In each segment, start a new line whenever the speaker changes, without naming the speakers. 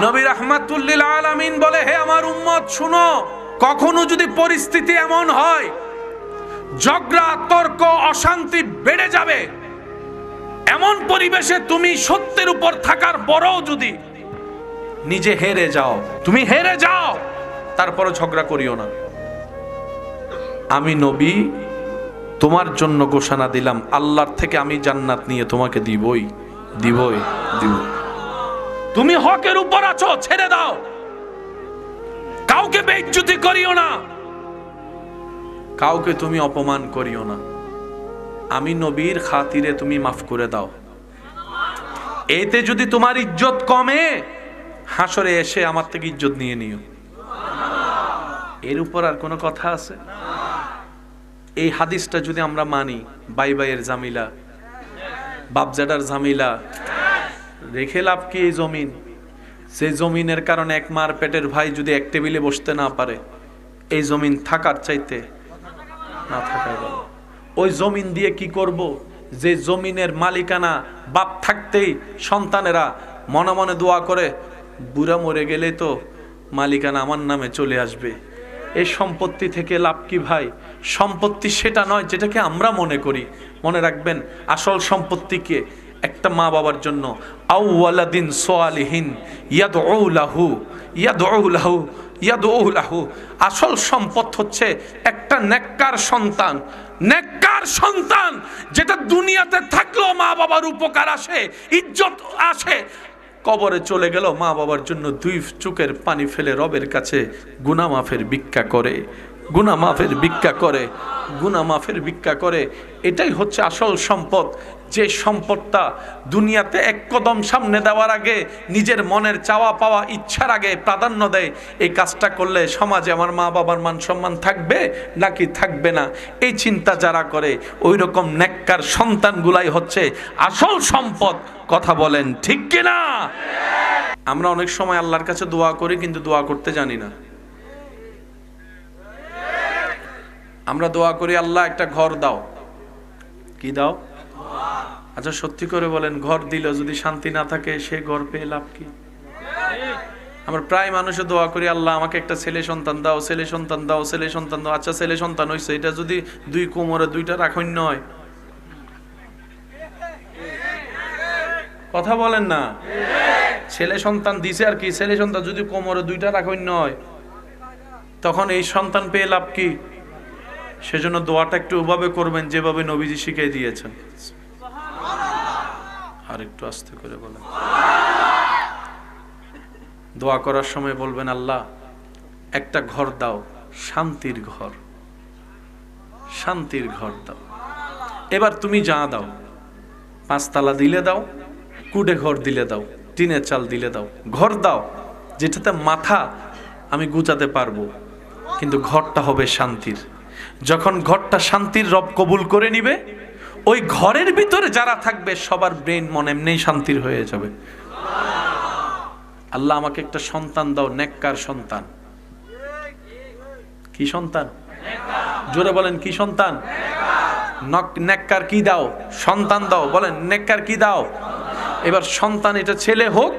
নবী রাহমাতুল লিল আলামিন বলে, হে আমার উম্মত শুনো, কখনো যদি পরিস্থিতি এমন হয় ঝগড়া তর্ক অশান্তি বেড়ে যাবে, এমন পরিবেশে তুমি সত্যের উপর থাকার পরেও যদি নিজে হেরে যাও, তুমি হেরে যাও, তারপরও ঝগড়া করিও না। আমি নবী তোমার জন্য ঘোষণা দিলাম, আল্লাহর থেকে আমি জান্নাত নিয়ে তোমাকে দিবই দিবই দিব। তুমি হকের উপর আছো, ছেড়ে দাও, কাউকে বেইজ্জতি করিও না, কাউকে তুমি অপমান করিও না। আমি নবীর খাতিরে তুমি মাফ করে দাও। এতে যদি তোমার ইজ্জত কমে, হাসরে এসে আমার থেকে ইজ্জত নিয়ে নিও। এর উপর আর কোনো কথা আছে? এই হাদিসটা যদি আমরা মানি, বাই বাইয়ের জামিলা, বাপজাডার জামিলা, রেখে লাভ কি এই জমিন? সেই জমিনের কারণে এক মার পেটের ভাই যদি এক টেবিলে বসতে না পারে, এই জমিন থাকার চাইতে না থাকাই ভালো। ওই জমিন দিয়ে কি করব? যে জমিনের মালিকানা বাপ থাকতেই সন্তানেরা মনে মনে দোয়া করে, বুড়া মরে গেলে তো মালিকানা আমার নামে চলে আসবে। এই সম্পত্তি থেকে লাভ কি ভাই? সম্পত্তি সেটা নয় যেটাকে আমরা মনে করি। মনে রাখবেন, আসল সম্পত্তিকে একটা মা বাবার জন্য আউওয়ালাদিন সালিহিন ইয়াদউ লাহু ইয়াদউ লাহু ইয়াদউ লাহু, আসল সম্পদ হচ্ছে একটা নেককার সন্তান। নেককার সন্তান যেটা দুনিয়াতে থাকলেও মা বাবার উপকার আসে, ইজ্জত আসে, কবরে চলে গেল মা বাবার জন্য দুই চোখের পানি ফেলে রবের কাছে গুনাহ মাফের ভিক্ষা করে, গুনাহ মাফের ভিক্ষা করে, গুনাহ মাফের ভিক্ষা করে। এটাই হচ্ছে আসল সম্পদ। যে সম্পদটা দুনিয়াতে এক কদম সামনে দেওয়ার আগে নিজের মনের চাওয়া পাওয়া ইচ্ছার আগে প্রাধান্য দেয়, এই কাজটা করলে সমাজে আমার মা বাবার মান সম্মান থাকবে নাকি থাকবে না, এই চিন্তা যারা করে, ওই রকম নেককার সন্তানগুলাই হচ্ছে আসল সম্পদ। কথা বলেন ঠিক কিনা? আমরা অনেক সময় আল্লাহর কাছে দোয়া করি, কিন্তু দোয়া করতে জানি না। আমরা দোয়া করি, আল্লাহ একটা ঘর দাও। কি দাও? আচ্ছা সত্যি করে বলেন, ঘর দিল যদি শান্তি না থাকে, সে ঘর পেয়ে লাভ কি? আমরা প্রায় মানুষে দোয়া করি, আল্লাহ আমাকে একটা ছেলে সন্তান দাও, ছেলে সন্তান দাও, ছেলে সন্তান দাও। আচ্ছা ছেলে সন্তান হইছে, এটা যদি দুই কোমরে দুইটা রাখন্য হয়, কথা বলেন না? ছেলে সন্তান দিছে আর কি, ছেলে সন্তান যদি কোমরে দুইটা রাখন্য হয়, তখন এই সন্তান পেয়ে লাভ কি? সেজন্য দোয়াটা একটু ওভাবে করবেন যেভাবে নবীজি শিখিয়ে দিয়েছেন। আর একটু আস্তে করে বলেন। দোয়া করার সময় বলবেন, আল্লাহ একটা ঘর দাও, শান্তির ঘর, শান্তির ঘর দাও। এবার তুমি যা দাও, 5 তালা দিলে দাও, কুডে ঘর দিলে দাও, টিনের চাল দিলে দাও, ঘর দাও যেটাতে মাথা আমি গুছাতে পারবো, কিন্তু ঘরটা হবে শান্তির। যখন ঘরটা শান্তির রব কবুল করে নিবে, ওই ঘরের ভিতরে যারা থাকবে সবার ব্রেন মন এমনি শান্তির হয়ে যাবে। আল্লাহ আমাকে একটা সন্তান দাও, নেককার সন্তান। কি সন্তান? জোরে বলেন, কি সন্তান? নেককার কি দাও? সন্তান দাও। বলেন, নেককার কি দাও? এবার সন্তান এটা ছেলে হোক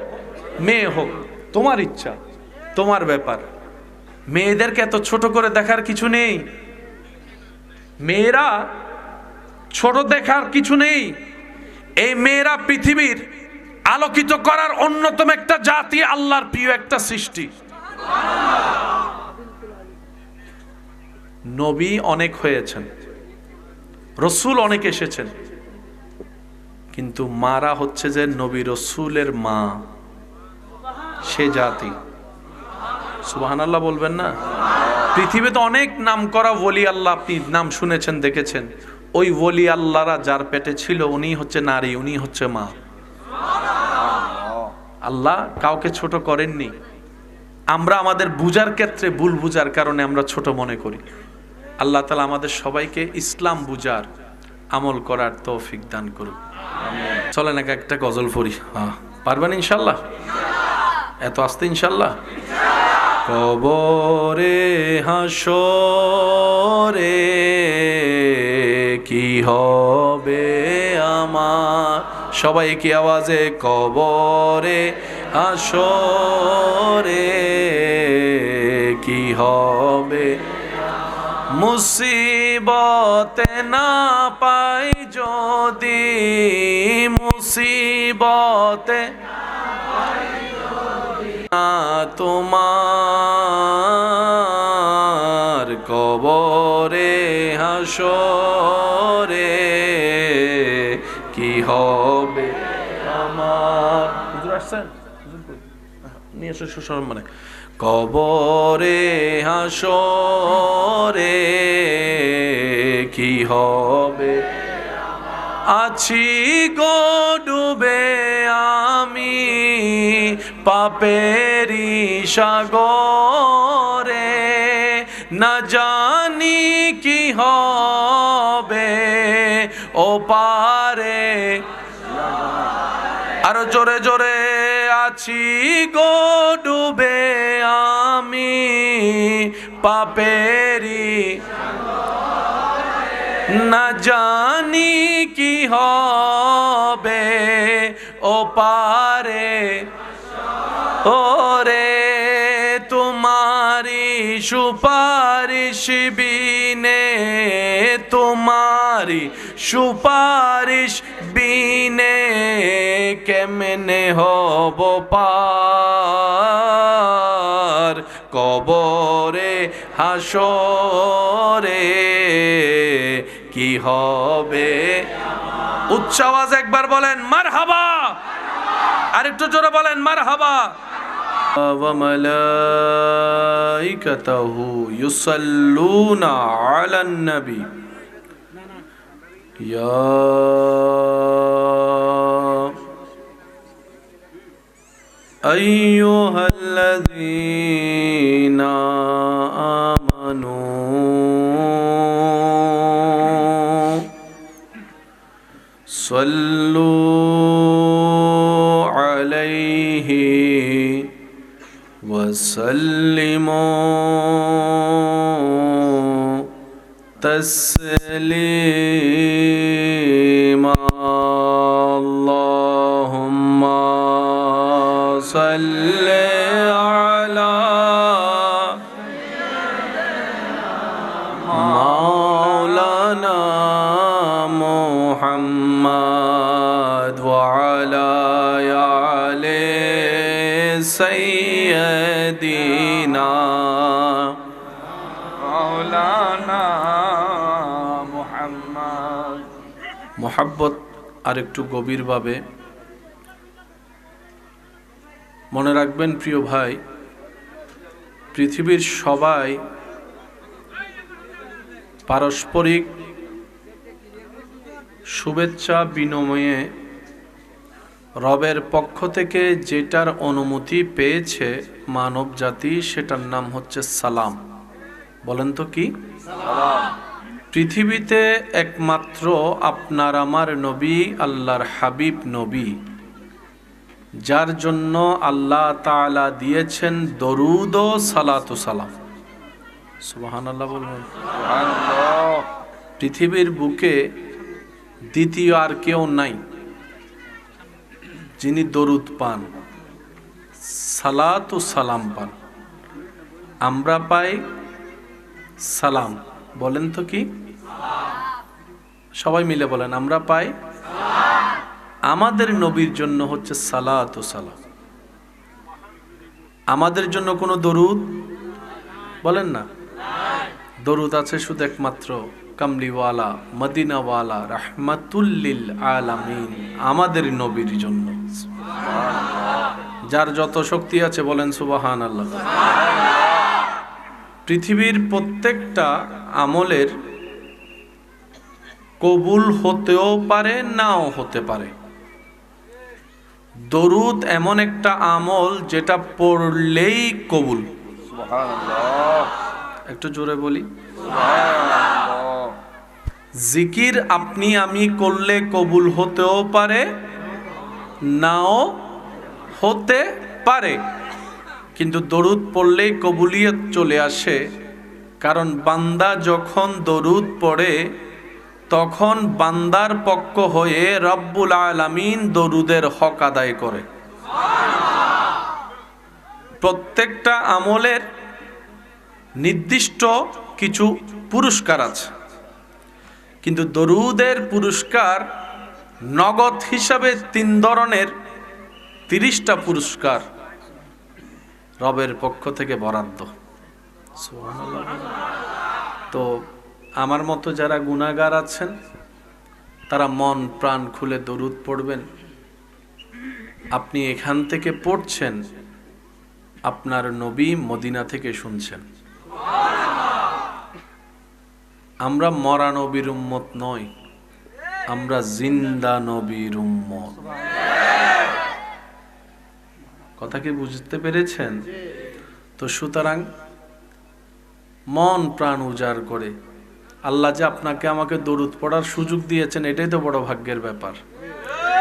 মেয়ে হোক, তোমার ইচ্ছা, তোমার ব্যাপার। মেয়েদেরকে এত ছোট করে দেখার কিছু নেই, মেয়েরা ছোট দেখার কিছু নেই। এই মেয়েরা পৃথিবীর আলোকিত করার অন্যতম একটা জাতি, আল্লাহর প্রিয় একটা সৃষ্টি। নবী অনেক হয়েছেন, রসুল অনেক এসেছেন, কিন্তু মারা হচ্ছে যে নবী রসুলের মা, সে জাতি। সুবহানাল্লাহ বলবেন না? পৃথিবীতে অনেক নাম করা ওলি আল্লাহ আপনি নাম শুনেছেন, দেখেছেন। ওই ওলি আল্লাহরা যার পেটে ছিল, উনি হচ্ছে নারী, উনি হচ্ছে মা। আল্লাহ কাউকে ছোট করেননি। আমরা আমাদের বুঝার ক্ষেত্রে ভুল বুঝার কারণে আমরা ছোট মনে করি। আল্লাহ তাআলা আমাদের সবাইকে ইসলাম বুঝার, আমল করার তৌফিক দান করুন। চলেন একটা গজল পড়ি। হ্যাঁ, পারবেন ইনশাল্লাহ? এত আস্তে ইনশাল্লাহ? কবরে হাসরে কি হবে আমার, সবাই কি আওয়াজে? কবরে হাসরে কি হবে, মুসিবতে না পাই যদি, মুসিবতে না তোমার কবরে হাসরে কি হবে আমার। হুজুর আসছেন, নিয়ে এসে সুসরম মানে কবরে হাসরে কি হবে, আছি গো ডুবে আমি পাপেরি সাগরে, না জানি কি হবে ও পারে। আরো জোরে জোরে, আছি গো ডুবে আমি পাপেরি, না জানি কি হবে ও পারে। ওরে তোমারি সুপারিশ বিনে, তোমারি সুপারিশ বিনে কেমনে হব পার কবরে হাসরে কি হবে। উচ্চ আওয়াজ একবার বলেন মারহাবা, আরেকটু জোরে বলেন মারহাবা। ওয়া মালাইকাতুহু ইউসাল্লুনা আলান নবী ইয়া আইয়ুহাল্লাযীনা আমানু সাল্লু আলাইহি ওয়া সাল্লিমু তাসলিমা। আল্লাহুম্মা সাল্লি আলা মাওলানা মুহাম্মদ ওয়া আলা আলি সাইয়্যিদিনা মাওলানা মুহাম্মদ। মোহাব্বত আরেকটু গভীরভাবে মনে রাখবেন প্রিয় ভাই, পৃথিবীর সবাই পারস্পরিক শুভেচ্ছা বিনিময়ে রবের পক্ষ থেকে যেটার অনুমতি পেয়েছে মানব জাতি, সেটার নাম হচ্ছে সালাম। বলেন তো কি? পৃথিবীতে একমাত্র আপনার আমার নবী আল্লাহর হাবিব নবী, যার জন্য আল্লাহ তাআলা দিয়েছেন দরুদ ও সালাতু সালাম। সুবহানাল্লাহ বলবেন। পৃথিবীর বুকে দ্বিতীয় আর কেউ নাই যিনি দরুদ পান, সালাতু সালাম পান। আমরা পাই সালাম। বলেন তো কি? সবাই মিলে বলেন, আমরা পাই। আমাদের নবীর জন্য হচ্ছে সালাতু সালাম। আমাদের জন্য কোনো দরুদ বলেন না। দরুদ আছে শুধু একমাত্র কামলিওয়ালা মদিনাওয়ালা রাহমাতুল্লিল আলামিন আমাদের নবীর জন্য, যার যত শক্তি আছে বলেন সুবহানাল্লাহ। পৃথিবীর প্রত্যেকটা আমলের কবুল হতেও পারে নাও হতে পারে। দরুদ এমন একটা আমল যেটা পড়লেই কবুল। সুবহানাল্লাহ, একটু জোরে বলি সুবহানাল্লাহ। জিকির আপনি আমি করলে কবুল হতেও পারে নাও হতে পারে, কিন্তু দরুদ পড়লেই কবুলিয়ত চলে আসে। কারণ বান্দা যখন দরুদ পড়ে তখন বান্দার পক্ষ হয়ে রব্বুল আলামিন দরুদের হক আদায় করে। প্রত্যেকটা আমলের নির্দিষ্ট কিছু পুরস্কার আছে, কিন্তু দরুদের পুরস্কার নগদ হিসাবে 3 ধরনের 30টা পুরস্কার রবের পক্ষ থেকে বরাদ্দ। সুবহানাল্লাহ। তো আমার মতো যারা গুনাহগার আছেন তারা মন প্রাণ খুলে দরুদ পড়বেন। আপনি এখান থেকে পড়ছেন, আপনার নবী মদিনা থেকে শুনছেন। আমরা মরা নবীর উম্মত নই, আমরা জিন্দা নবীর উম্মত। কথা কি বুঝতে পেরেছেন? তো সুতরাং মন প্রাণ উজাড় করে, আল্লাহ যে আপনাকে আমাকে দরুদ পড়ার সুযোগ দিয়েছেন, এটাই তো বড় ভাগ্যের ব্যাপার,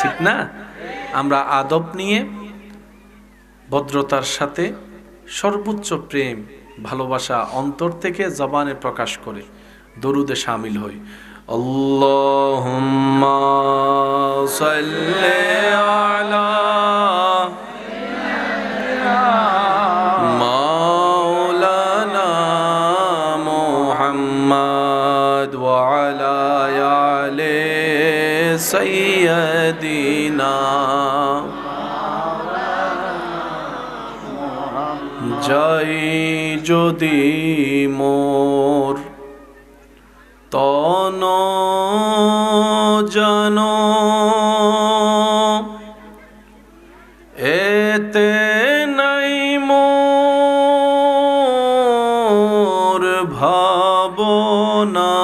ঠিক না? আমরা আদব নিয়ে ভদ্রতার সাথে সর্বোচ্চ প্রেম ভালোবাসা অন্তর থেকে জবানে প্রকাশ করে দরুদে শামিল হই। আল্লাহুম্মা সাল্লি আলা মাওলানা মুহাম্মদ ওয়া আলা আলি সাইয়্যিদিনা। যাই যদি মোর তন জন এতে নাই মোর ভাবনা,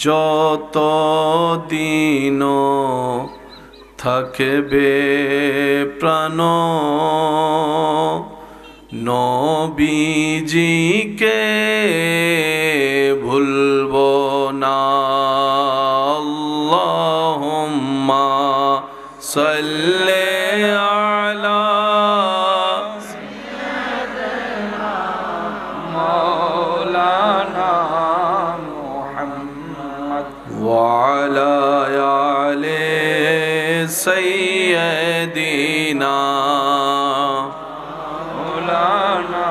যত দিন থাকবে প্রাণ নবীজিকে ভুলব না। আল্লাহুম্মা সাল্লি আলা মাওলানা মুহাম্মদ ওয়া আলা আলি সাইয়্যিদিনা মাওলানা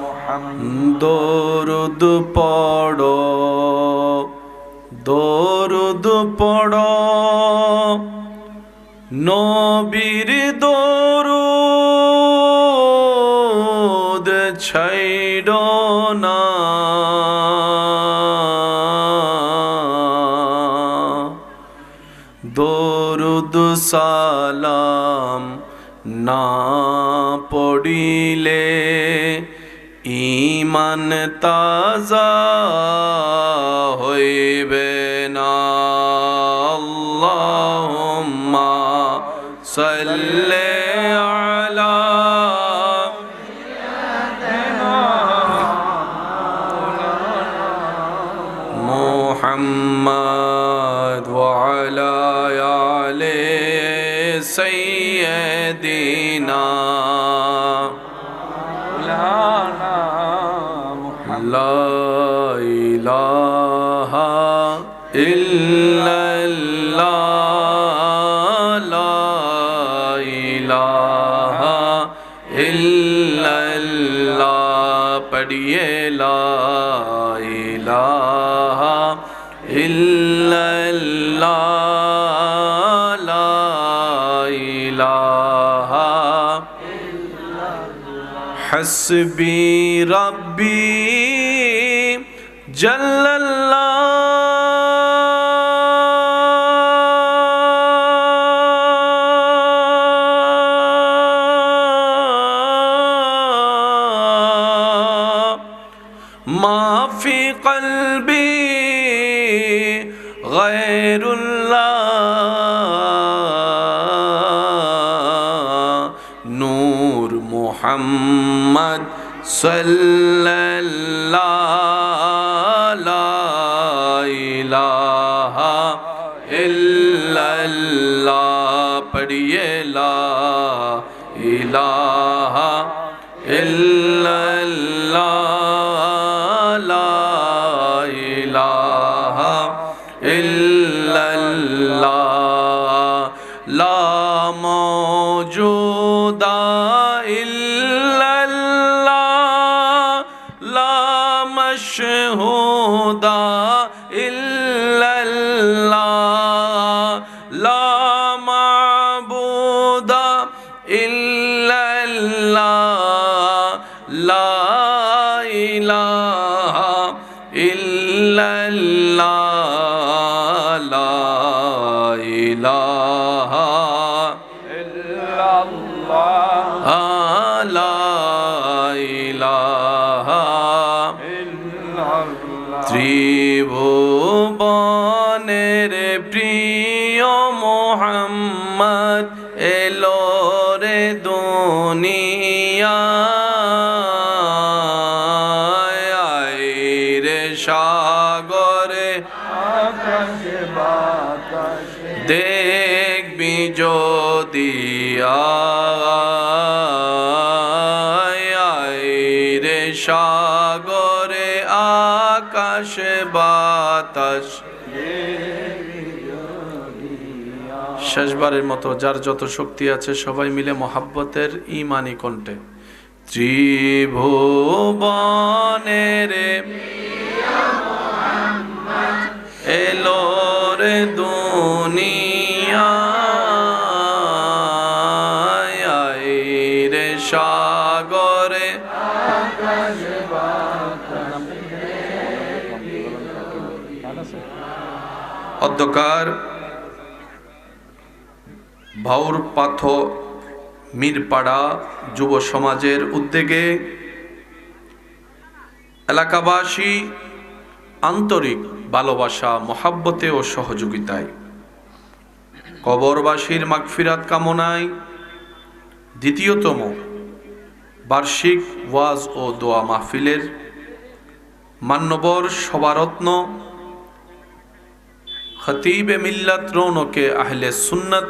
মুহাম্মদ। দরুদ পড়ো, দরুদ পড়ো, নবীর দরুদ ছাইড়ো না। দরুদ সালাম না পড়িলে ঈমান তাজা হইবে না। আল্লাহুম্মা সাল্লি আলা মুহাম্মদ ওয়া আলা আলি সাইয়্যিদিনা। লা ইলাহা ইল্লাল্লাহ, লা ইলাহা ইল্লাল্লাহ। পড়িয়ে লা ইলাহা ইল্লাল্লাহ, লা ইলাহা হাসবি রাব্বি জাল্লাল্লাহ। মা ফি কলবি গায়রুল্লাহ, নূর মুহাম্মদ সাল্লাল্লাহ, লা ইলাহা ইল্লাল্লাহ। পড়িয়ে লা ইলাহা ইল্লাল্লাহ, লা ইলাহা ইল্লাল্লাহ। মওজুদা ইল্লাল্লাহ লা মাশহুদা ইল্লাল্লাহ লা মা'বুদা ইল্লাল্লাহ লা ইলাহা ইল্লাল্লাহ লা ইলাহা ইল্লাল্লাহ লা ইলাহা ইল্লাল্লাহ ত্রিভুবনের প্রিয় মুহাম্মদ এলো রে দুনিয়ায় রে সাগরে আকাশে বাতাসে দেখবি যদি রে সাগরে আকাশে বাতাস শেষবারের মতো যার যত শক্তি আছে সবাই মিলে মোহাব্বতের ঈমানি কণ্ঠে ত্রিভুবনের এলো রে দুনিয়ায় রে সাগরে অধ্যকার ভাউরপাথ মিরপাড়া যুব সমাজের উদ্যোগে এলাকাবাসী আন্তরিক ভালোবাসা মহাব্বতে ও সহযোগিতায় কবরবাসীর মাগফিরাত কামনায় দ্বিতীয়তম বার্ষিক ওয়াজ ও দোয়া মাহফিলের মান্যবর সভারত্ন খতিবে মিল্লাত রৌনকে আহলে সুন্নত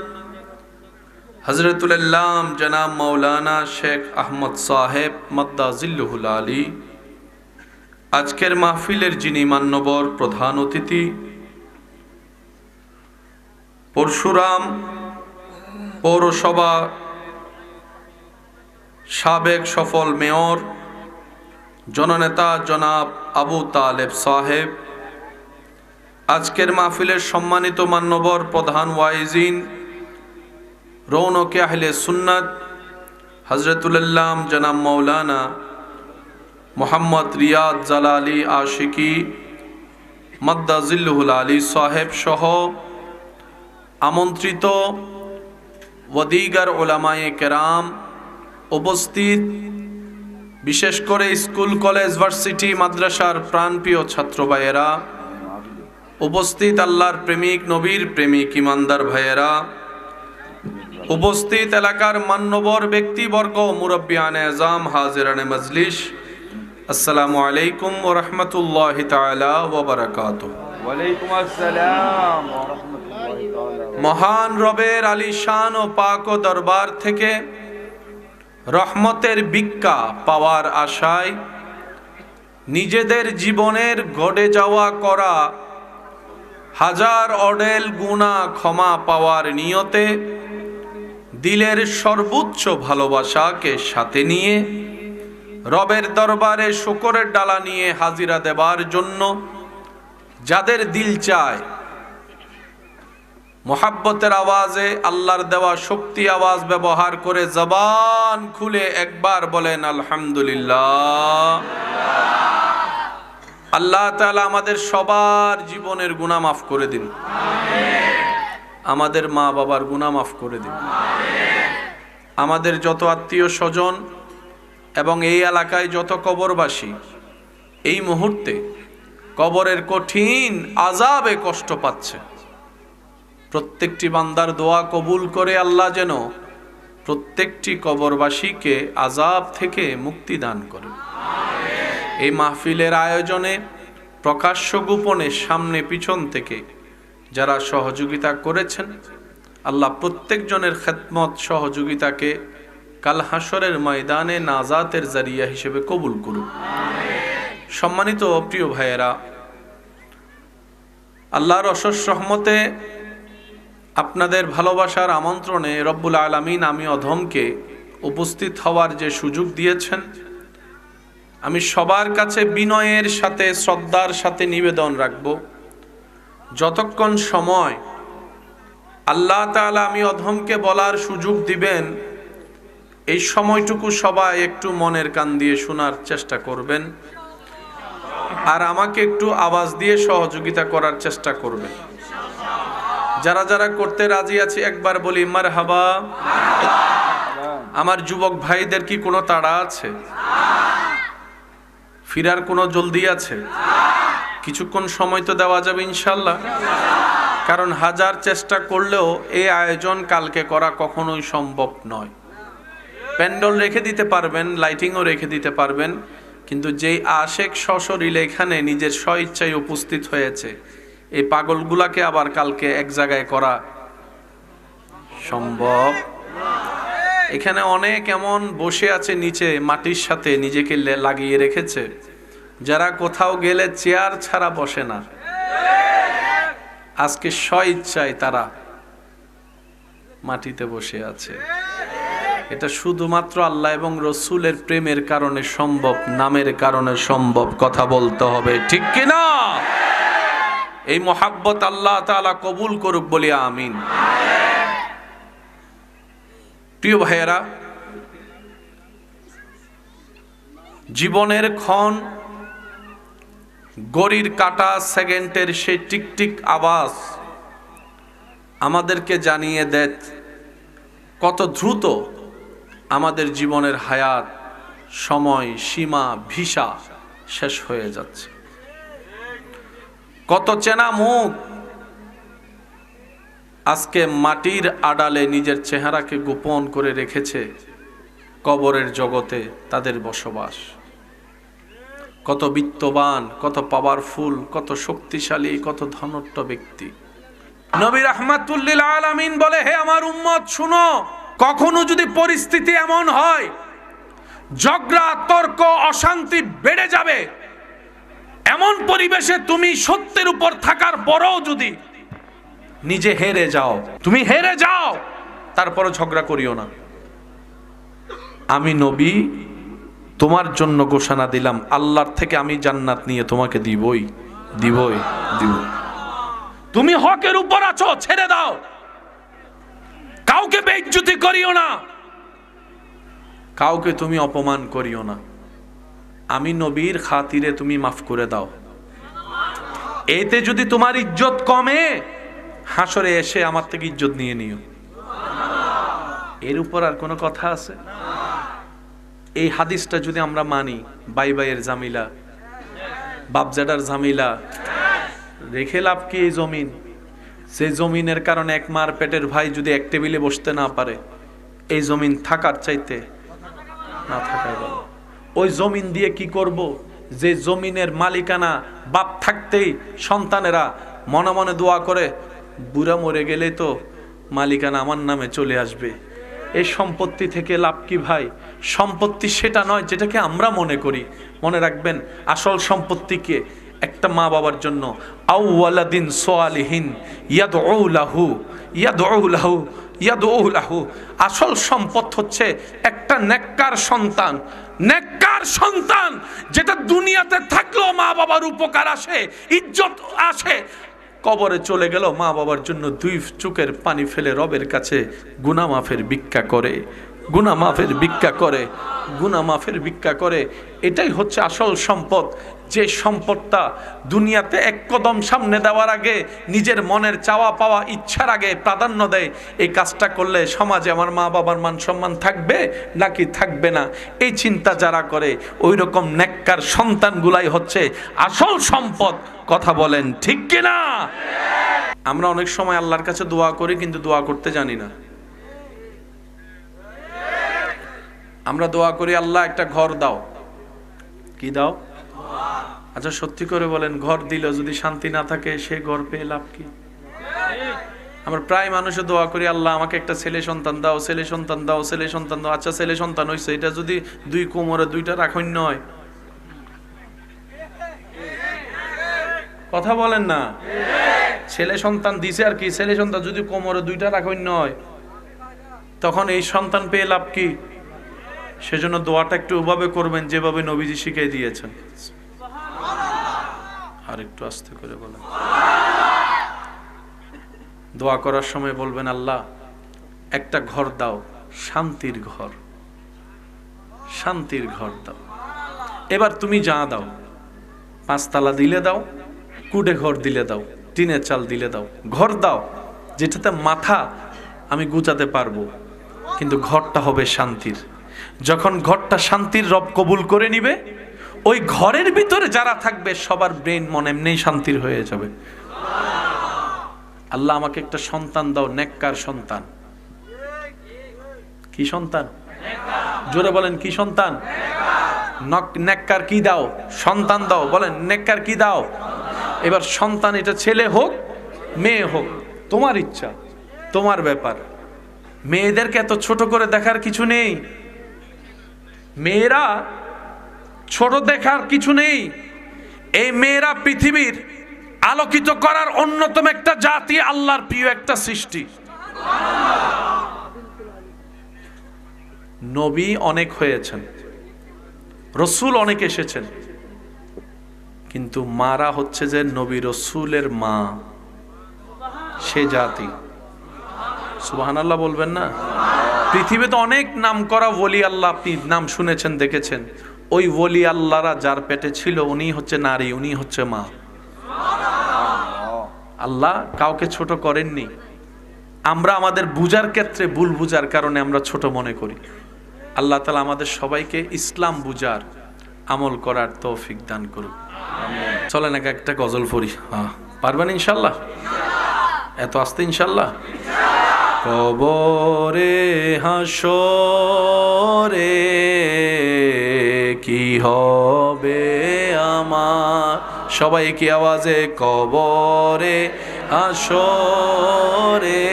হযরতুল আল্লাম জনাব মাওলানা শেখ আহমদ সাহেব মাদ্দাজিল্লুহুল আলী আজকের মাহফিলের যিনি মান্যবর প্রধান অতিথি পরশুরাম পৌরসভা সাবেক সফল মেয়র জননেতা জনাব আবু তালেব সাহেব, আজকের মাহফিলের সম্মানিত মান্যবর প্রধান ওয়াইজিন রৌনকে আহলে সুন্নাত হযরতুল আল্লাম জনাব মাওলানা মোহাম্মদ রিয়াদ জালালি আশিকি মাদ্দাজিল্লুহুল আলী সাহেব সহ আমন্ত্রিত ওয়াদিগার ওলামায়ে কেরাম উপস্থিত, বিশেষ করে স্কুল কলেজ ভার্সিটি মাদ্রাসার প্রাণপ্রিয় ছাত্র ভাইয়েরা উপস্থিত, আল্লাহর প্রেমিক নবীর প্রেমিক ইমানদার ভাইয়েরা উপস্থিত, এলাকার মান্যবর ব্যক্তিবর্গ মুরব্বিয়ানে আযম হাজিরানে মজলিস, আসসালামু আলাইকুম ওয়া রাহমাতুল্লাহি তাআলা ওয়া বারাকাতুহু।
ওয়া আলাইকুম আসসালাম ওয়া রাহমাতুল্লাহি তাআলা।
মহান রবের আলিশান ও পাক ও দরবার থেকে রহমতের ভিক্ষা পাওয়ার আশায় নিজেদের জীবনের ঘটে যাওয়া করা হাজার অডেল গুনাহ ক্ষমা পাওয়ার নিয়তে দিলের সর্বোচ্চ ভালোবাসাকে সাথে নিয়ে রবের দরবারে শুকরের ডালা নিয়ে হাজিরা দেবার জন্য যাদের দিল চায় মোহাব্বতের আওয়াজে আল্লাহর দেওয়া শক্তি আওয়াজ ব্যবহার করে জবান খুলে একবার বলেন আলহামদুলিল্লাহ। আল্লাহ তাআলা আমাদের সবার জীবনের গুনাহ মাফ করে দিন, আমাদের মা বাবার গুনাহ মাফ করে দিন, আমাদের যত আত্মীয় স্বজন এবং এই এলাকায় যত কবরবাসী এই মুহূর্তে কবরের কঠিন আযাবে কষ্ট পাচ্ছে, প্রত্যেকটি বান্দার দোয়া কবুল করে আল্লাহ যেন প্রত্যেকটি কবরবাসীকে আযাব থেকে মুক্তি দান করেন। এই মাহফিলের আয়োজনে প্রকাশ্য গোপনে সামনে পিছন থেকে যারা সহযোগিতা করেছেন, আল্লাহ প্রত্যেকজনের খেদমত সহযোগিতাকে কাল হাসরের ময়দানে নাজাতের জারিয়া হিসেবে কবুল করুন। সম্মানিত প্রিয় ভাইয়েরা, আল্লাহর অশেষ রহমতে আপনাদের ভালোবাসার আমন্ত্রণে রব্বুল আলামিন আমি অধমকে উপস্থিত হওয়ার যে সুযোগ দিয়েছেন, আমি সবার কাছে বিনয়ের সাথে শ্রদ্ধার সাথে নিবেদন রাখব, যতক্ষণ সময় আল্লাহ তাআলা আমি অধমকে বলার সুযোগ দিবেন, এই সময়টুকু সবাই একটু মনের কান দিয়ে শোনার চেষ্টা করবেন আর আমাকে একটু আওয়াজ দিয়ে সহযোগিতা করার চেষ্টা করবেন। যারা যারা করতে রাজি আছে একবার বলি মারহাবা। আমার যুবক ভাইদের কি কোনো তাড়া আছে? ফিরার কোনো জলদি আছে? কিছুক্ষণ সময় তো দেওয়া যাবে ইনশাল্লাহ। কারণ হাজার চেষ্টা করলেও এই আয়োজন কালকে করা কখনোই সম্ভব নয়। প্যান্ডেল রেখে দিতে পারবেন, লাইটিংও রেখে দিতে পারবেন, কিন্তু যেই আশেক সশরীরে এখানে নিজের স্বইচ্ছায় উপস্থিত হয়েছে, এই পাগলগুলাকে আবার কালকে এক জায়গায় করা সম্ভব? এখানে অনেক এমন বসে আছে নিচে মাটির সাথে নিজেকে লাগিয়ে রেখেছে, যারা কোথাও গেলে চেয়ার ছাড়া বসে না। আজকে স্বইচ্ছায় তারা মাটিতে বসে আছে। এটা শুধুমাত্র আল্লাহ এবং রসুলের প্রেমের কারণে সম্ভব, নামের কারণে সম্ভব। কথা বলতে হবে, ঠিক কিনা? এই মোহাব্বত আল্লাহ তাআলা কবুল করুক, বলি আমিন। প্রিয় ভাইয়েরা, জীবনের ক্ষণ, ঘড়ির কাঁটা, সেকেন্ডের সেই টিকটিক আওয়াজ আমাদেরকে জানিয়ে দেয় কত দ্রুত আমাদের জীবনের হায়াত, সময়, সীমা, ভিসা শেষ হয়ে যাচ্ছে। কত চেনা মুখ আজকে মাটির আড়ালে নিজের চেহারাকে গোপন করে রেখেছে, কবরের জগতে তাদের বসবাস। কত বিত্তবান, কত পাওয়ারফুল, কত শক্তিশালী, কত ধনট্ট ব্যক্তি। নবী রাহমাতুল লিল আলামিন বলে, হে আমার উম্মত শুনো, কখনো যদি পরিস্থিতি এমন হয় ঝগড়া, তর্ক, অশান্তি বেড়ে যাবে, এমন পরিবেশে তুমি সত্যের উপর থাকার পরেও যদি নিজে হেরে যাও, তুমি হেরে যাও, তারপরে ঝগড়া করিও না। আমি নবী তোমার জন্য ঘোষণা দিলাম, আল্লাহর থেকে আমি জান্নাত নিয়ে তোমাকে দিবই দিব। তুমি হকের উপর আছো, ছেড়ে দাও, কাউকে বেইজ্জতি করিও না, কাউকে তুমি অপমান করিও না। আমি নবীর খাতিরে তুমি মাফ করে দাও। এতে যদি তোমার ইজ্জত কমে, হাসরে এসে আমার থেকে ইজ্জত নিয়ে নিও। এর উপর আর কোনো কথা আছে? এই হাদিসটা যদি আমরা মানি, বাই বাইয়ের জামিলা, বাপজাডার জামিলা, রেখে লাভ কি এই জমিন? যে জমিনের কারণে এক মার পেটের ভাই যদি এক টেবিলে বসতে না পারে, এই জমিন থাকার চাইতে না থাকাই ভালো। ওই জমিন দিয়ে কি করব? যে জমিনের মালিকানা বাপ থাকতেই সন্তানেরা মনে মনে দোয়া করে, বুড়া মরে গেলে তো মালিকানা আমার নামে চলে আসবে। এই সম্পত্তি থেকে লাভ কি ভাই? সম্পত্তি সেটা নয় যেটাকে আমরা মনে করি। মনে রাখবেন, আসল সম্পত্তিকে একটা মা বাবার জন্য আউওয়ালাদিন সালিহিন ইয়াদউ লাহু ইয়াদউ লাহু ইয়াদউ লাহু, আসল সম্পদ হচ্ছে একটা নেককার সন্তান। নেককার সন্তান যেটা দুনিয়াতে থাকলেও মা বাবার উপকার আসে, ইজ্জত আসে, কবরে চলে গেল মা বাবার জন্য দুই চোখের পানি ফেলে রবের কাছে গুনাহ মাফের ভিক্ষা করে, গুনাহ মাফের ভিক্ষা করে, গুনাহ মাফের ভিক্ষা করে। এটাই হচ্ছে আসল সম্পদ। যে সম্পদটা দুনিয়াতে এক কদম সামনে দেওয়ার আগে নিজের মনের চাওয়া পাওয়া ইচ্ছার আগে প্রাধান্য দেয়, এই কাজটা করলে সমাজে আমার মা বাবার মান সম্মান থাকবে নাকি থাকবে না, এই চিন্তা যারা করে, ওই রকম নেককার সন্তানগুলাই হচ্ছে আসল সম্পদ। কথা বলেন ঠিক কিনা? আমরা অনেক সময় আল্লাহর কাছে দোয়া করি, কিন্তু দোয়া করতে জানি না। আমরা দোয়া করি, আল্লাহ একটা ঘর দাও। কি দাও? আচ্ছা সত্যি করে বলেন, ঘর দিল যদি শান্তি না থাকে, সে ঘর পেয়ে লাভ কি? আমরা প্রায় মানুষে দোয়া করি, আল্লাহ আমাকে একটা ছেলে সন্তান দাও, ছেলে সন্তান দাও, ছেলে সন্তান দাও। আচ্ছা ছেলে সন্তান হইছে, এটা যদি দুই কোমরে দুইটা রাখুন নয়, কথা বলেন না? ছেলে সন্তান দিছে আর কি, ছেলে সন্তান যদি কোমরে দুইটা রাখেন নয়, তখন এই সন্তান পেয়ে লাভ কি? সেজন্য দোয়াটা একটু ওভাবে করবেন যেভাবে নবীজি শিখিয়ে দিয়েছেন। আর একটু আস্তে করে বলেন। দোয়া করার সময় বলবেন, আল্লাহ একটা ঘর দাও, শান্তির ঘর, শান্তির ঘর দাও। এবার তুমি যা দাও, 5 তালা দিলে দাও, কুডে ঘর দিলে দাও, টিনের চাল দিলে দাও, ঘর দাও যেটাতে মাথা আমি গুছাতে পারবো, কিন্তু ঘরটা হবে শান্তির। যখন ঘরটা শান্তির রব কবুল করে নিবে, ওই ঘরের ভিতরে যারা থাকবে সবার ব্রেন মন এমনি শান্তির হয়ে যাবে। আল্লাহ আমাকে একটা সন্তান দাও, নেককার সন্তান। কি সন্তান? জোরে বলেন, কি সন্তান? নেককার কি দাও? সন্তান দাও। বলেন, নেককার কি দাও? এবার সন্তান এটা ছেলে হোক মেয়ে হোক, তোমার ইচ্ছা, তোমার ব্যাপার। মেয়েদেরকে এত ছোট করে দেখার কিছু নেই, মেয়েরা ছোট দেখার কিছু নেই। এই মেয়েরা পৃথিবীর আলোকিত করার অন্যতম একটা জাতি, আল্লাহর প্রিয় একটা সৃষ্টি। নবী অনেক হয়েছেন, রসুল অনেক এসেছেন, কিন্তু মারা হচ্ছে যে নবী রসুলের মা, সে জাতি। সুবহানাল্লাহ বলবেন না? পৃথিবীতে অনেক নাম করা ওলি আল্লাহ আপনি নাম শুনেছেন, দেখেছেন। ওই ওলি আল্লাহরা যার পেটে ছিল উনি হচ্ছে নারী, উনি হচ্ছে মা। আল্লাহ কাউকে ছোট করেননি। আমরা আমাদের বুঝার ক্ষেত্রে ভুল বুঝার কারণে আমরা ছোট মনে করি। আল্লাহ তাআলা আমাদের সবাইকে ইসলাম বুঝার, আমল করার তৌফিক দান করুন। চলেন একটা গজল পড়ি। হ্যাঁ, পারবেন ইনশাল্লাহ? এত আস্তে ইনশাল্লাহ? কবরে হাসরে কি হবে আমার, সবাই কি আওয়াজে? কবরে হাসরে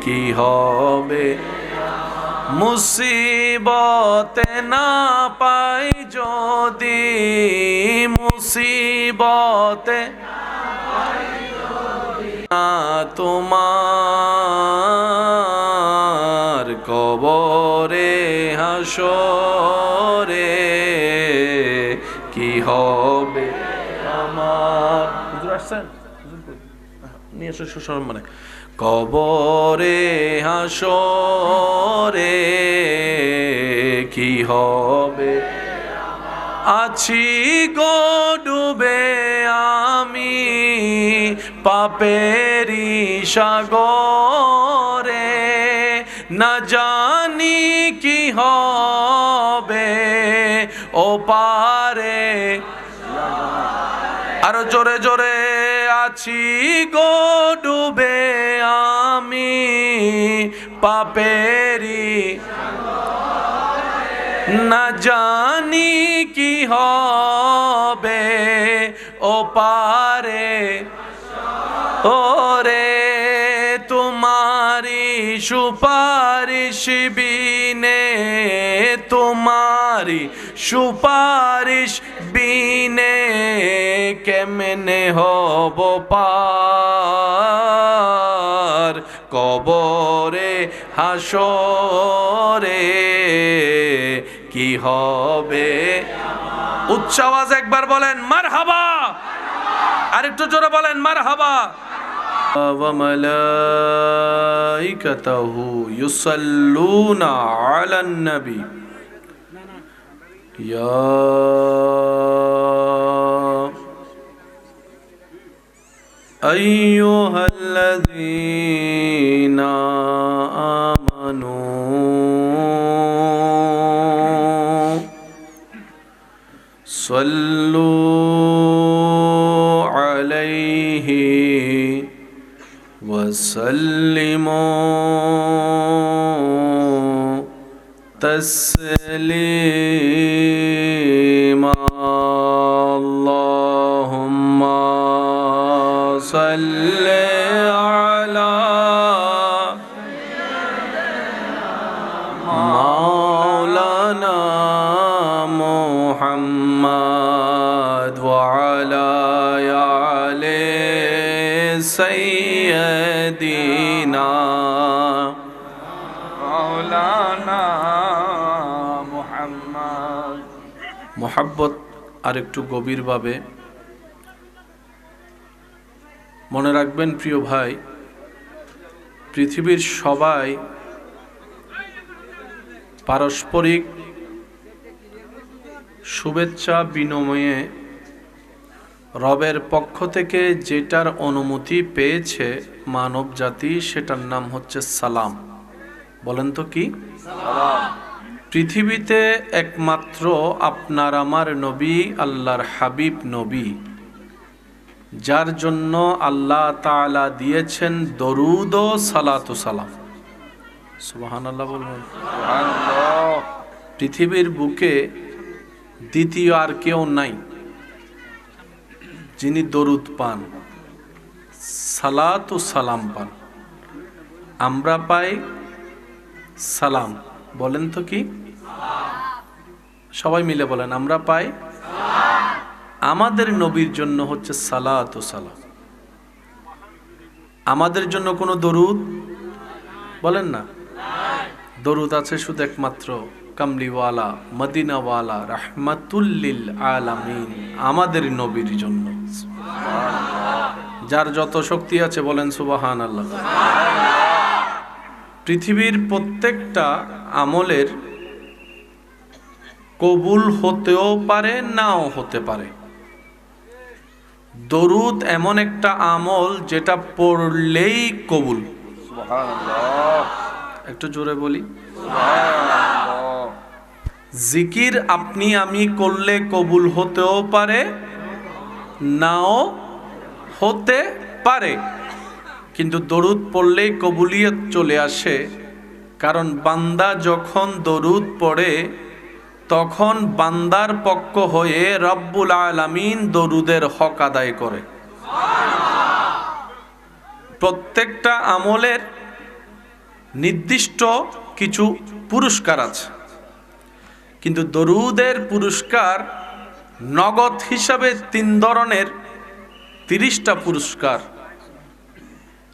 কি হবে, মুসিবতে না পাই যদি, মুসিবতে তোমার কবরে হাসরে কি হবে আমার। হুজুর আসছেন? নিয়ে এসে সুসরম মানে কবরে হাসরে কি হবে, আছি গো ডুবে আমি পাপেরি সাগরে, না জানি কি হবে ও পারে। আরো জোরে জোরে, আছি গো ডুবে আমি পাপেরি, না জানি কি হবে ও পারে। ওরে তোমারি সুপারিশ বিনে, তোমারি সুপারিশ বিনে কেমনে হব পার, কবরে হাসরে কি হবে। উচ্চ আওয়াজ একবার বলেন মারহাবা, আরেকটু জোরে বলেন মারহাবা। ওয়া মালাইকাতুহু ইউসাল্লুনা আলান নবী ইয়া আইয়ুহাল্লাযীনা আমানু সাল্লু আলাইহি ওয়া সাল্লিমু তাসলিমা। আল্লাহুম্মা সাল্লি আলা মাওলানা মুহাম্মদ ওয়া আলা আলি سيدنا
مولانا محمد।
মোহাব্বত আরেকটু গভীরভাবে মনে রাখবেন প্রিয় ভাই, পৃথিবীর সবাই পারস্পরিক শুভেচ্ছা বিনিময়ে রবের পক্ষ থেকে যেটার অনুমতি পেয়েছে মানব জাতি, সেটার নাম হচ্ছে সালাম। বলেন তো কি? পৃথিবীতে একমাত্র আপনার আমার নবী, আল্লাহর হাবিব নবী, যার জন্য আল্লাহ তাআলা দিয়েছেন দরুদ ও সালাতু সালাম। সুবহানাল্লাহ বলবেন।
সুবহানাল্লাহ।
পৃথিবীর বুকে দ্বিতীয় আর কেউ নাই যিনি দরুদ পান, সালাতু সালাম পান। আমরা পাই সালাম। বলেন তো কি? সবাই মিলে বলেন, আমরা পাই। আমাদের নবীর জন্য হচ্ছে সালাতু সালাম। আমাদের জন্য কোনো দরুদ বলেন না। দরুদ আছে শুধু একমাত্র কামলিওয়ালা, মদিনাওয়ালা, রাহমাতুল্লিল আলামিন আমাদের নবীর জন্য। যার যত শক্তি আছে বলেন সুবহানাল্লাহ। পৃথিবীর প্রত্যেকটা আমলের কবুল হতেও পারে, নাও হতে পারে। দরুদ এমন একটা আমল যেটা পড়লেই কবুল।
সুবহানাল্লাহ।
একটু জোরে বলি।
সুবহানাল্লাহ।
জিকির আপনি আমি করলে কবুল হতেও পারে, নাও হতে পারে, কিন্তু দরুদ পড়লেই কবুলিয়ত চলে আসে। কারণ বান্দা যখন দরুদ পড়ে তখন বান্দার পক্ষ হয়ে রব্বুল আলামিন দরুদের হক আদায় করে। প্রত্যেকটা আমলের নির্দিষ্ট কিছু পুরস্কার আছে, কিন্তু দরুদের পুরস্কার নগদ হিসাবে 3 ধরনের 30টা পুরস্কার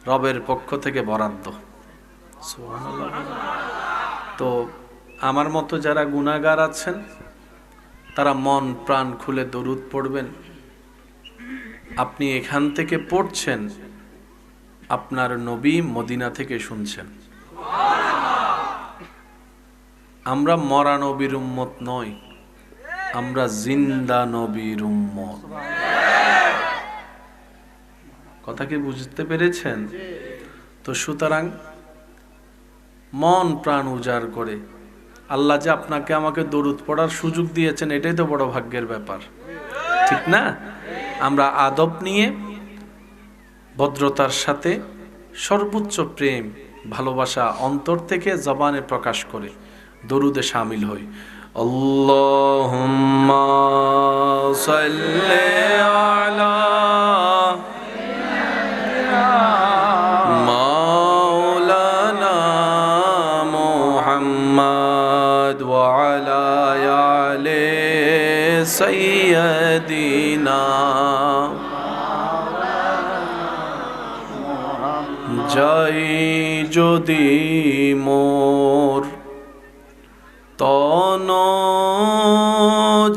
রবের পক্ষ থেকে বরাদ্দ। সুবহানাল্লাহ। তো আমার মতো যারা গুনাহগার আছেন তারা মন প্রাণ খুলে দরুদ পড়বেন। আপনি এখান থেকে পড়ছেন, আপনার নবী মদিনা থেকে শুনছেন। আমরা মরা নবীর উম্মত নই, আমরা জিন্দা নবীর উম্মত। কথা কি বুঝতে পেরেছেন? তো সুতরাং মন প্রাণ উজাড় করে, আল্লাহ যে আপনাকে আমাকে দরুদ পড়ার সুযোগ দিয়েছেন, এটাই তো বড় ভাগ্যের ব্যাপার, ঠিক না? আমরা আদব নিয়ে ভদ্রতার সাথে সর্বোচ্চ প্রেম ভালোবাসা অন্তর থেকে জবানে প্রকাশ করে দরুদে শামিল হই। আল্লাহুম্মা সাল্লি আলা মাওলানা মুহাম্মদ ওয়া আলা আলি সাইয়্যিদিনা। যাই যদি মোর তন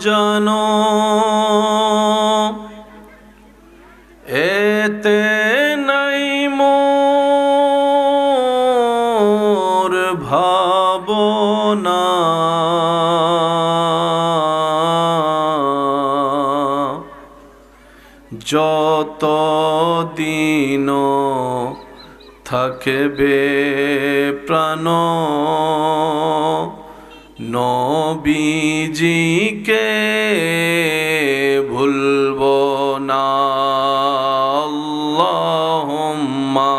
জন এতে নাই মোর ভাবনা, যত দিন থাকবে প্রাণ নবীজিকে ভুলব না। আল্লাহুম্মা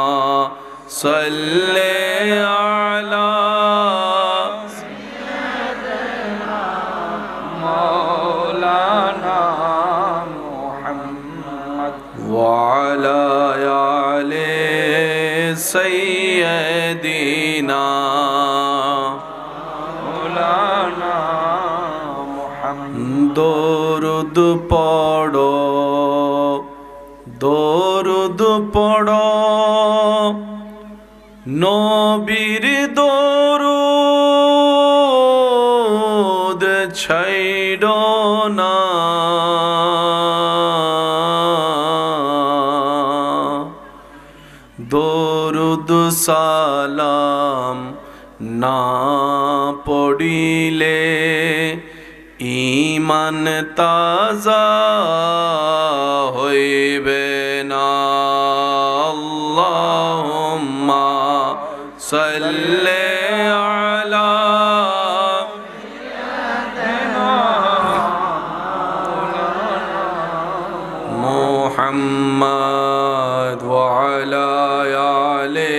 সাল্লি আলা
مولانا محمد
ওয়া আলা আলি সাইয়্যিদিনা।
مولانا محمد
দরুদ পড়ো, দরুদ দরুদ পড়ো নবীর দরুদ ছাইড়ো না দরুদ সালাম না পড়িলে ঈমান তাজা হইবে না আল্লাহুম্মা সাল্লি আলা মুহাম্মদ ওয়া আলা আলি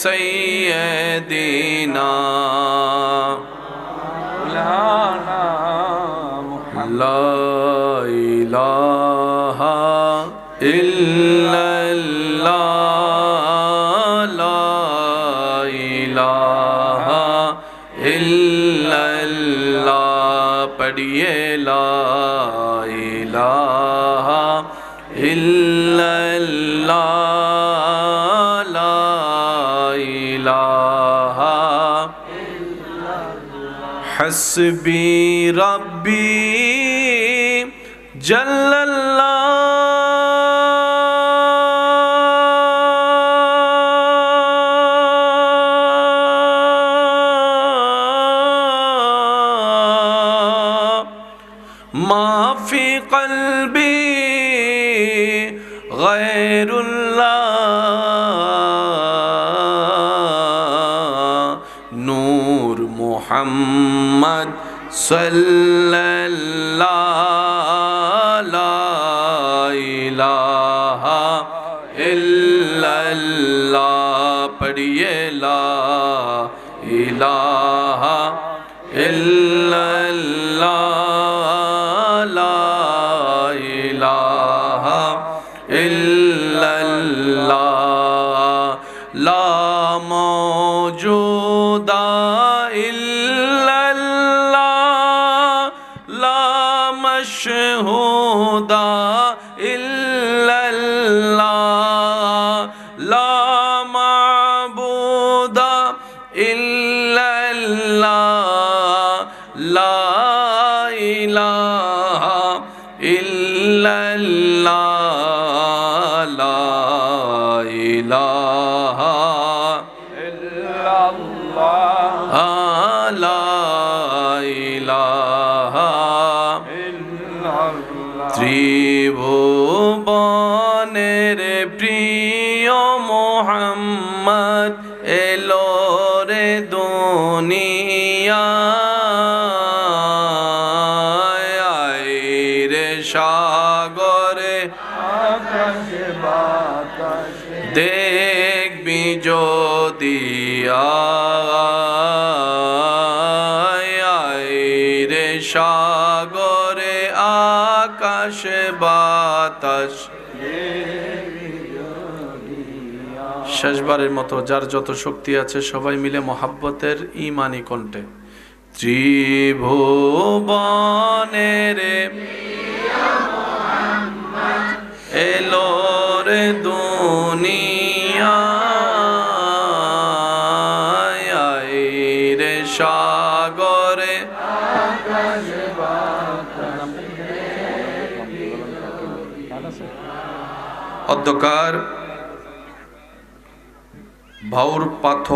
সাইয়্যিদিনা লা ইলাহা ইল্লাল্লাহ লা ইলাহা ইল্লাল্লাহ পড়িয়ে লা ইলাহা ইল্লাল্লাহ লা ইলাহা হাসবি রব্বি জাল্লাল্লাহ মা ফি কলবি গায়রুল্লাহ নূর মুহাম্মদ সাল্লাল্লাহ লা ইলাহা ইল্লাল্লাহ পড়িয়ে লা ইলাহা ইল্লাল্লাহ লা ইলাহা ইল্লাল্লাহ লা মওজুদা ইল্লাল্লাহ লা মাশহুদা ইল্লাল্লাহ লা মা'বুদা ইল্লাল্লাহ লা ইলাহা ইল্লাল্লাহ লা ইলাহা
ইল্লাল্লাহ
লা ইলাহা
ইল্লাল্লাহ
ত্রিভুবনের প্রিয় মোহাম্মদ এলো রে দুনিয়ায় রে সাগরে
আকাশে বাতাসে
দেখবি যদি রে সাগরে আকাশে বাতাস শেষবারের মতো যার যত শক্তি আছে সবাই মিলে মহাব্বতের ঈমানি কণ্ঠে ত্রিভুবনের এলো রে দুনিয়ায় রে সাগরে অধ্যকার ভাউর পাথ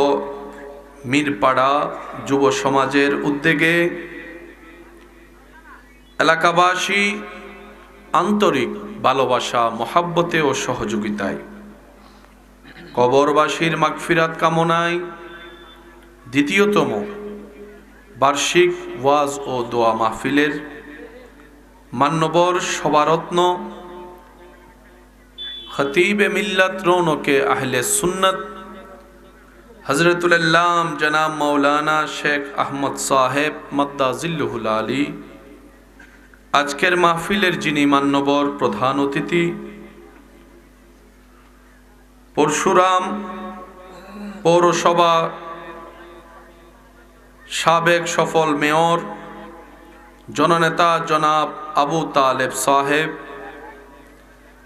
মিরপাড়া যুব সমাজের উদ্যোগে এলাকাবাসী আন্তরিক ভালোবাসা মহাব্বতে ও সহযোগিতায় কবরবাসীর মাগফিরাত কামনায় দ্বিতীয়তম বার্ষিক ওয়াজ ও দোয়া মাহফিলের মান্যবর সভারত্ন খতিবে মিল্লাত রৌনকে আহলে সুন্নত হযরতুল আল্লাম জনাব মৌলানা শেখ আহমদ সাহেব মাদ্দাজিল্লুহুল আলী আজকের মাহফিলের যিনি মান্যবর প্রধান অতিথি পরশুরাম পৌরসভা সাবেক সফল মেয়র জননেতা জনাব আবু তালেব সাহেব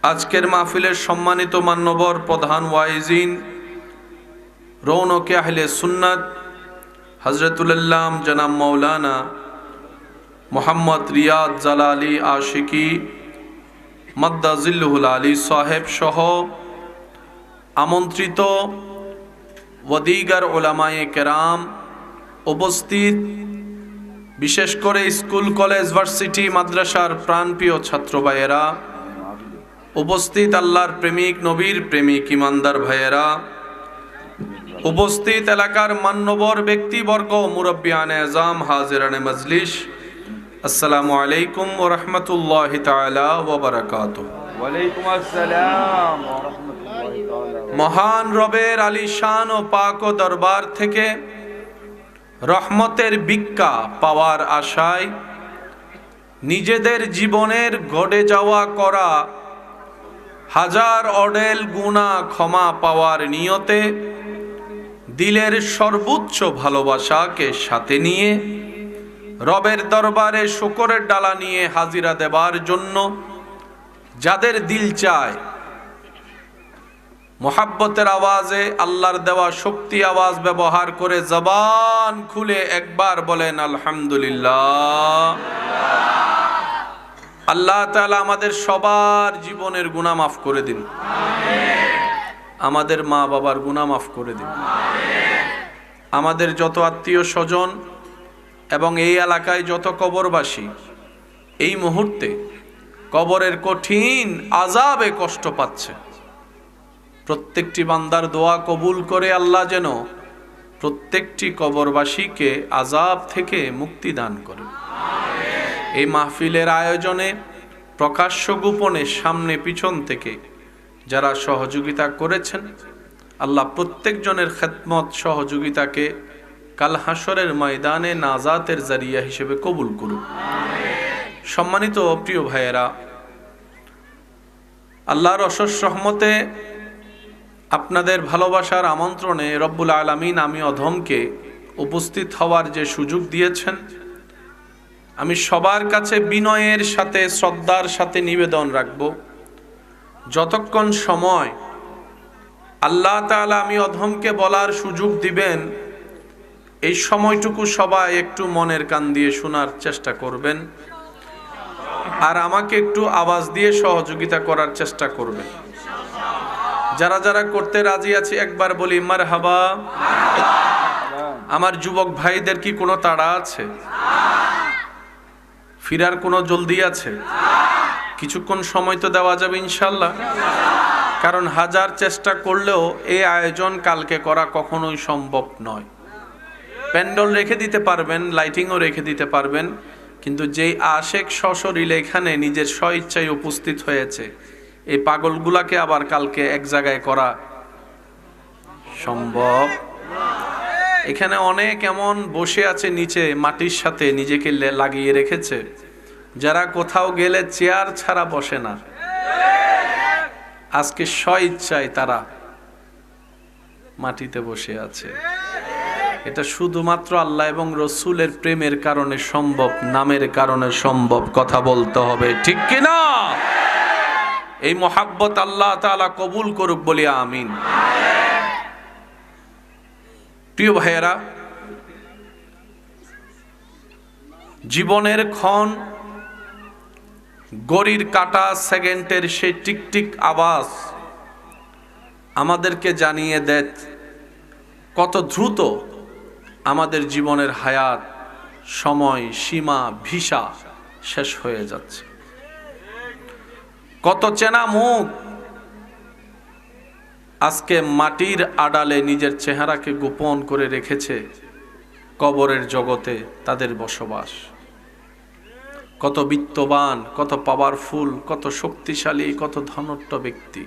আজকের মাহফিলের সম্মানিত মান্যবর প্রধান ওয়াইজিন রৌনকে আহলে সুন্নাত হযরতুল্লাহ জনাব মাওলানা মোহাম্মদ রিয়াদ জালালি আশিকি মাদ্দাজিল্লুহুল আলী সাহেব সহ আমন্ত্রিত ওয়াদিগার উলামায়ে কেরাম উপস্থিত, বিশেষ করে স্কুল কলেজ ভার্সিটি মাদ্রাসার প্রাণপ্রিয় ছাত্র ভাইয়েরা উপস্থিত, আল্লাহর প্রেমিক নবীর প্রেমিক ইমানদার ভাইয়েরা উপস্থিত, এলাকার মান্যবর ব্যক্তিবর্গ, মুরব্বিয়ানে আযম, হাজিরানে মজলিস, আসসালামু আলাইকুম ওয়া রাহমাতুল্লাহি তাআলা ওয়া বারাকাতুহু।
ওয়ালাইকুম আসসালাম ওয়া রাহমাতুল্লাহি তাআলা।
মহান রবের আলিশান ও পাক ও দরবার থেকে রহমতের ভিক্ষা পাওয়ার আশায় নিজেদের জীবনের ঘটে যাওয়া করা হাজার অডেল গুনাহ ক্ষমা পাওয়ার নিয়তে দিলের সর্বোচ্চ ভালোবাসাকে সাথে নিয়ে রবের দরবারে শুকরের ডালা নিয়ে হাজিরা দেবার জন্য যাদের দিল চায় মোহাব্বতের আওয়াজে, আল্লাহর দেওয়া শক্তি আওয়াজ ব্যবহার করে জবান খুলে একবার বলেন আলহামদুলিল্লাহ। আল্লাহ তাআলা আমাদের সবার জীবনের গুনাহ মাফ করে দিন, আমাদের মা বাবার গুনাহ মাফ করে দিন, আমাদের যত আত্মীয় স্বজন এবং এই এলাকায় যত কবরবাসী এই মুহূর্তে কবরের কঠিন আযাবে কষ্ট পাচ্ছে, প্রত্যেকটি বান্দার দোয়া কবুল করে আল্লাহ যেন প্রত্যেকটি কবরবাসীকে আযাব থেকে মুক্তি দান করেন। এই মাহফিলের আয়োজনে প্রকাশ্য গোপনে সামনে পিছন থেকে যারা সহযোগিতা করেছেন, আল্লাহ প্রত্যেকজনের খেদমত সহযোগিতাকে কাল হাসরের ময়দানে নাজাতের জারিয়া হিসেবে কবুল করুন। সম্মানিত প্রিয় ভাইয়েরা, আল্লাহর অশেষ রহমতে আপনাদের ভালোবাসার আমন্ত্রণে রব্বুল আলামিন আমি অধমকে উপস্থিত হওয়ার যে সুযোগ দিয়েছেন, আমি সবার কাছে বিনয়ের সাথে শ্রদ্ধার সাথে নিবেদন রাখব, যতক্ষণ সময় আল্লাহ তাআলা আমি অধমকে বলার সুযোগ দিবেন এই সময়টুকু সবাই একটু মনের কান দিয়ে শোনার চেষ্টা করবেন আর আমাকে একটু আওয়াজ দিয়ে সহযোগিতা করার চেষ্টা করবেন। যারা যারা করতে রাজি আছে একবার বলি মারহাবা। আমার যুবক ভাইদের কি কোনো তাড়া আছে? ফিরার কোনো জলদি আছে? কিছুক্ষণ সময় তো দেওয়া যাবে ইনশাল্লাহ, কারণ হাজার চেষ্টা করলেও এই আয়োজন কালকে করা কখনোই সম্ভব নয়। প্যান্ডেল রেখে দিতে পারবেন, লাইটিংও রেখে দিতে পারবেন, কিন্তু যেই আশেক সশরীরে এখানে নিজের স্বইচ্ছায় উপস্থিত হয়েছে, এই পাগলগুলাকে আবার কালকে এক জায়গায় করা সম্ভব? এখানে অনেক এমন বসে আছে নিচে মাটির সাথে নিজেকে লাগিয়ে রেখেছে, যারা কোথাও গেলে চেয়ার ছাড়া বসে না। আজকে স্বইচ্ছায় তারা মাটিতে বসে আছে। এটা শুধুমাত্র আল্লাহ এবং রসুলের প্রেমের কারণে সম্ভব, নামের কারণে সম্ভব। কথা বলতে হবে, ঠিক কিনা? এই মোহাব্বত আল্লাহ তাআলা কবুল করুক, বলি আমিন। প্রিয় ভাইয়েরা, জীবনের ক্ষণ, ঘড়ির কাঁটা, সেকেন্ডের সেই টিকটিক আওয়াজ আমাদেরকে জানিয়ে দেয় কত দ্রুত আমাদের জীবনের হায়াত, সময়, সীমা, ভিসা শেষ হয়ে যাচ্ছে। কত চেনা মুখ আজকে মাটির আড়ালে নিজের চেহারাকে গোপন করে রেখেছে, কবরের জগতে তাদের বসবাস। কত বিত্তবান, কত পাওয়ারফুল, কত শক্তিশালী, কত ধনট্ট ব্যক্তি